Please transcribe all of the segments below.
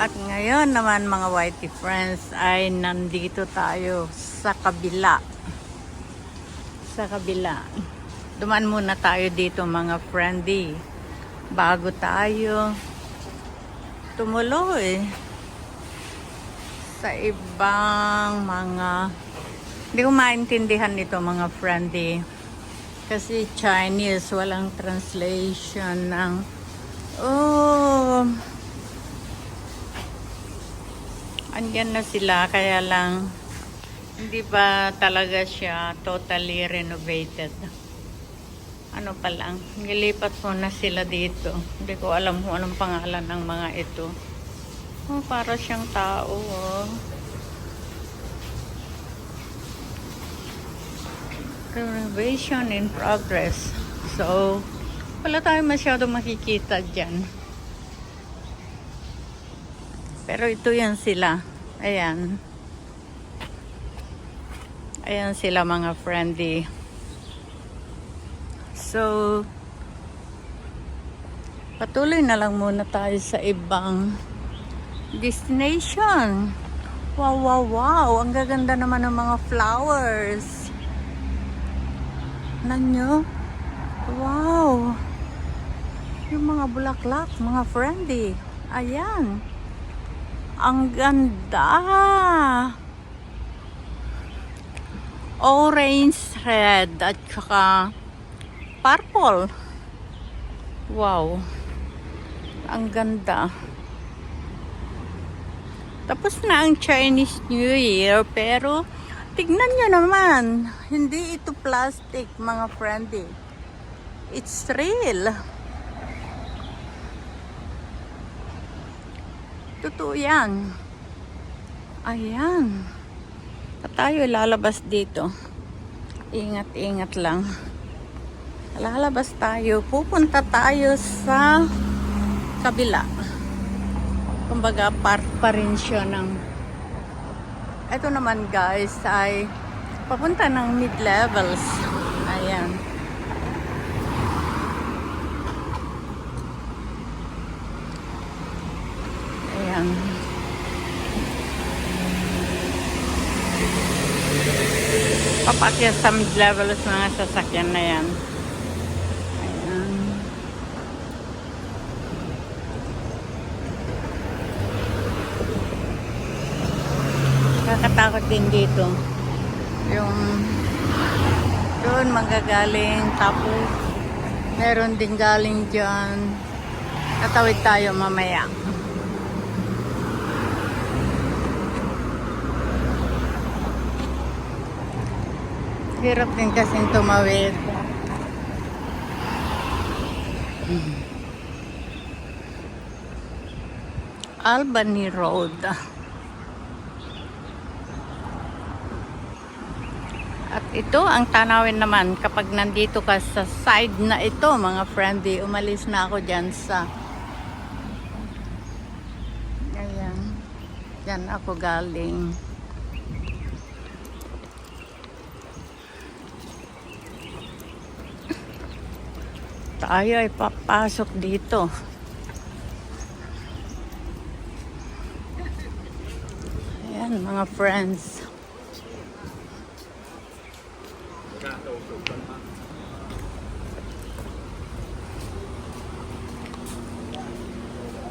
At ngayon naman mga Whitey friends ay nandito tayo sa kabila. Sa kabila. Dumaan muna tayo dito mga friendly. Bago tayo tumuloy sa ibang mga, hindi ko maintindihan nito mga friendly. Kasi Chinese, walang translation ng andyan na sila, kaya lang hindi pa talaga siya totally renovated. Ano pa lang, nilipat muna sila dito. Hindi ko alam kung anong pangalan ng mga ito. Para siyang tao. Renovation in progress. So, wala tayong masyadong makikita dyan. Pero ito yan sila. Ayan. Ayan sila mga friendly. So, patuloy na lang muna tayo sa ibang destination. Wow, wow, wow. Ang gaganda naman ng mga flowers. Nanyo? Wow. Yung mga bulaklak, mga friendly. Ayan. Ang ganda. Orange, red, at saka purple. Wow. Ang ganda. Tapos na ang Chinese New Year, pero tignan nyo naman. Hindi ito plastic, mga friendly. It's real. Totoo yan. Ayan. At tayo lalabas dito. Ingat-ingat lang. Lalabas tayo. Pupunta tayo sa kabila. Kumbaga, part pa rin siya ng... Ito naman guys ay papunta ng mid-levels. Ayan. Ayan. Papakyat sa mid-levels mga sasakyan na yan. Ayan. Kakatakot din dito. Yung doon manggagaling, tapos meron din galing dyan. Tatawid tayo mamaya. Hirap din kasing tumawid. Albany Road. At ito ang tanawin naman kapag nandito ka sa side na ito mga friendly. Umalis na ako dyan sa ayan. Dyan ako galing. Tayo ay papasok dito. Ayan mga friends.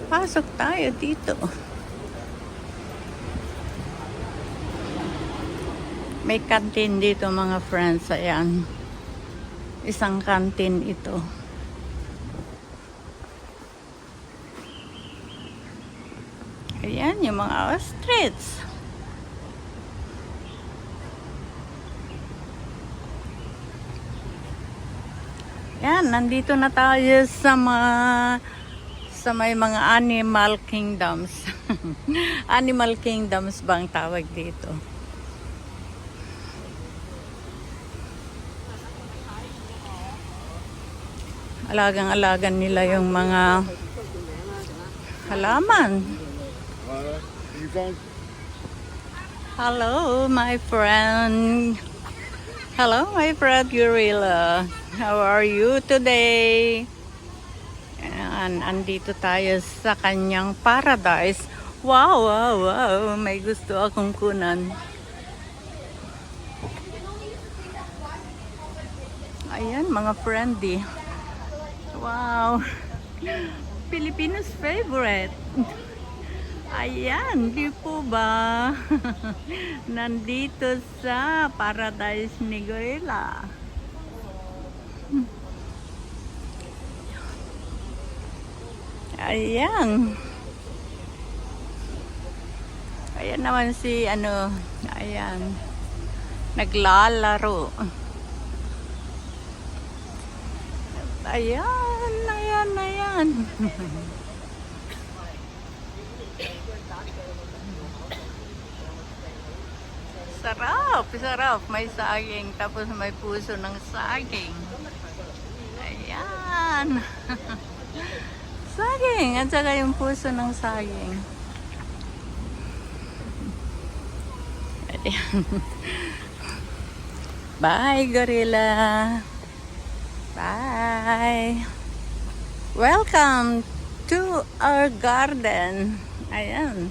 Pasok tayo dito. May kantin dito mga friends. Ayan. Isang kantin ito. Ayan yung mga ostrich. Ayan, nandito na tayo sa may mga animal kingdoms. Animal kingdoms bang tawag dito? Alagang-alagan nila yung mga halaman. Hello, my friend. Hello, my friend Gorilla. How are you today? Ayan, andito tayo sa kanyang paradise. Wow, wow, wow. May gusto akong kunan. Ayan, mga friendly. Wow. Filipinos favorite. Ayan, di po ba? Nandito sa Paradise ni Gorilla. Ayan. Ayan naman si ano, ayan. Naglalaro. Ayan, ayan, ayan. Sarap, sarap. May saging, tapos may puso ng saging. Ayan. Saging, at saka yung puso ng saging. Ayan. Bye, gorilla. Bye. Welcome to our garden. Ayan.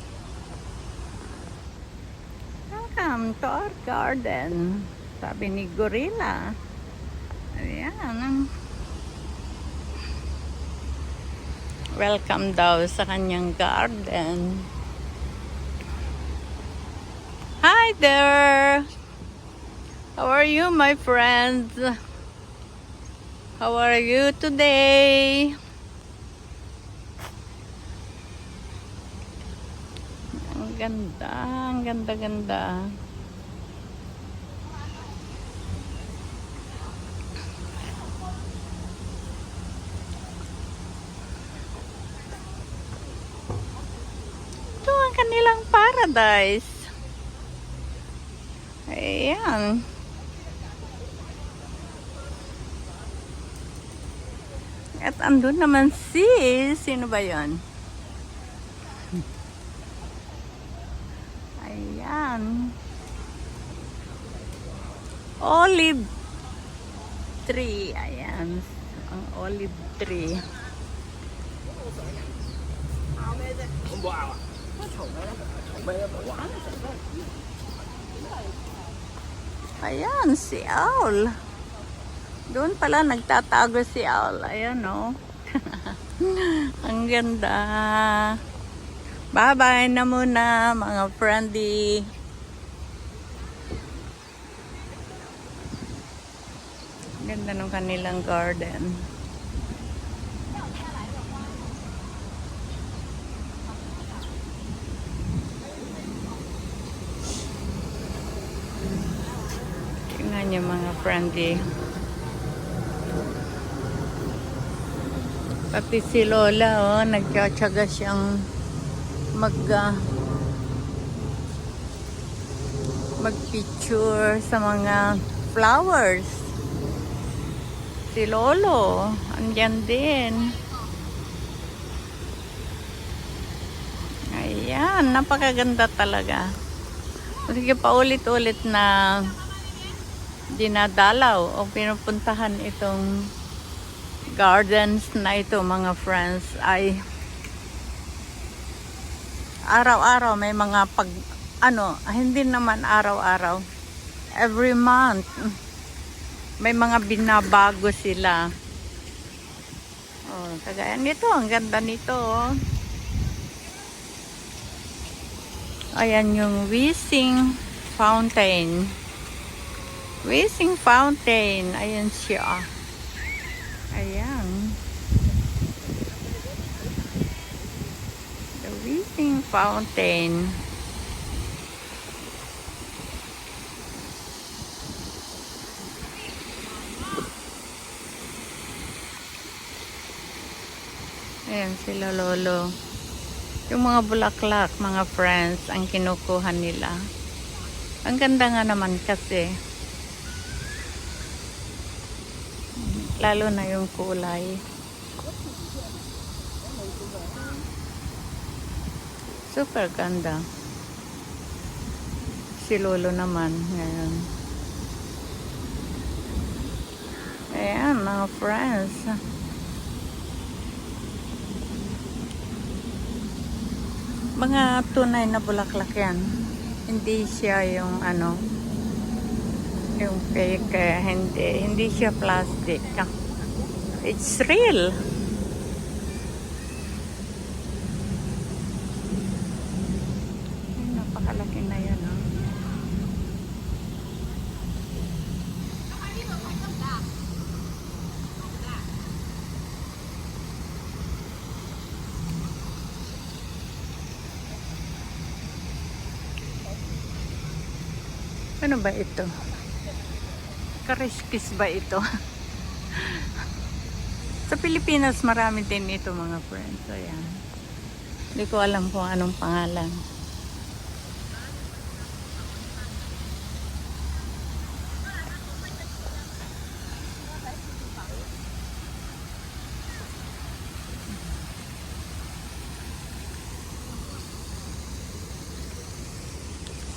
Welcome to our garden. Sabi ni gorilla. Ayan. Welcome daw sa kanyang garden. Hi there. How are you, my friends? How are you today? Ang ganda, ang ganda-ganda. Ito ang kanilang paradise. Ayan. At andun naman si, sino ba yon? Ayan. Olive tree. Ayan. Ang olive tree. Ayan, si Owl. Doon pala nagtatago si Owl. Ayan, oh. Ang ganda. Bye-bye na muna, mga friendly. Ganda ng kanilang garden. Tingnan niyo, mga friendly. Pati si Lola, oh, nagtsatsaga siyang mag-picture sa mga flowers. Si Lolo, andyan din. Ayan, napakaganda talaga. Sige, paulit-ulit na dinadalaw o pinupuntahan itong gardens na ito, mga friends, ay araw-araw may mga hindi naman araw-araw, every month may mga binabago sila. Oh, kagaya nito, ang ganda nito, oh. Ayan yung Wishing Fountain. Wishing Fountain, ayan siya. Ayan. The Wishing Fountain. Ayan sila Lolo. Yung mga bulaklak, mga friends, ang kinukuha nila. Ang ganda nga naman kasi. Lalo na yung kulay. Super ganda. Si Lolo naman ngayon. Ayan, mga friends. Mga tunay na bulaklak yan. Hindi siya yung ano, yung fake, hindi siya plastic. It's real. Ay, napakalaki na yan, oh. Ano ba ito? Kariskis ba ito? Sa Pilipinas marami din ito mga friends. Ayan. Hindi ko alam kung anong pangalan.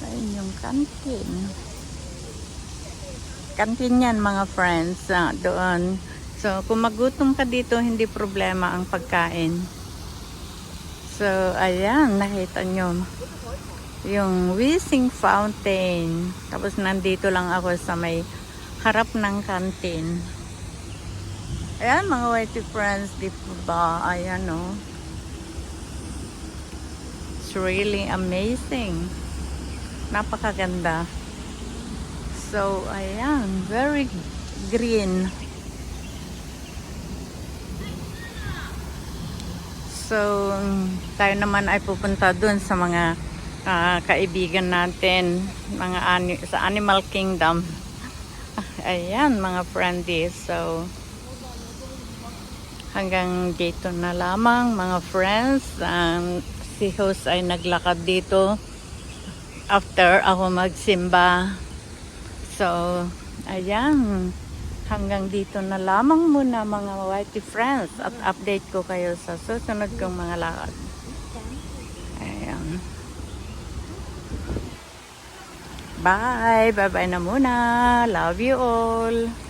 Ayun yung kantin. Kantin yan mga friends. Doon. So, kung magutom ka dito, hindi problema ang pagkain. So, ayan, nakita nyo. Yung Wishing Fountain. Tapos, nandito lang ako sa may harap ng kantin. Ayan, mga whitey friends, di ba? Ayan, oh. It's really amazing. Napakaganda. So, ayan, very green. So, tayo naman ay pupunta dun sa mga kaibigan natin, mga sa Animal Kingdom. Ayan, mga friendies. So, hanggang dito na lamang, mga friends. Si host ay naglakad dito after ako magsimba. So, ayan. Hanggang dito na lamang muna mga whitey friends at update ko kayo sa susunod kong mga lakad. Ayan. Bye! Bye-bye na muna. Love you all.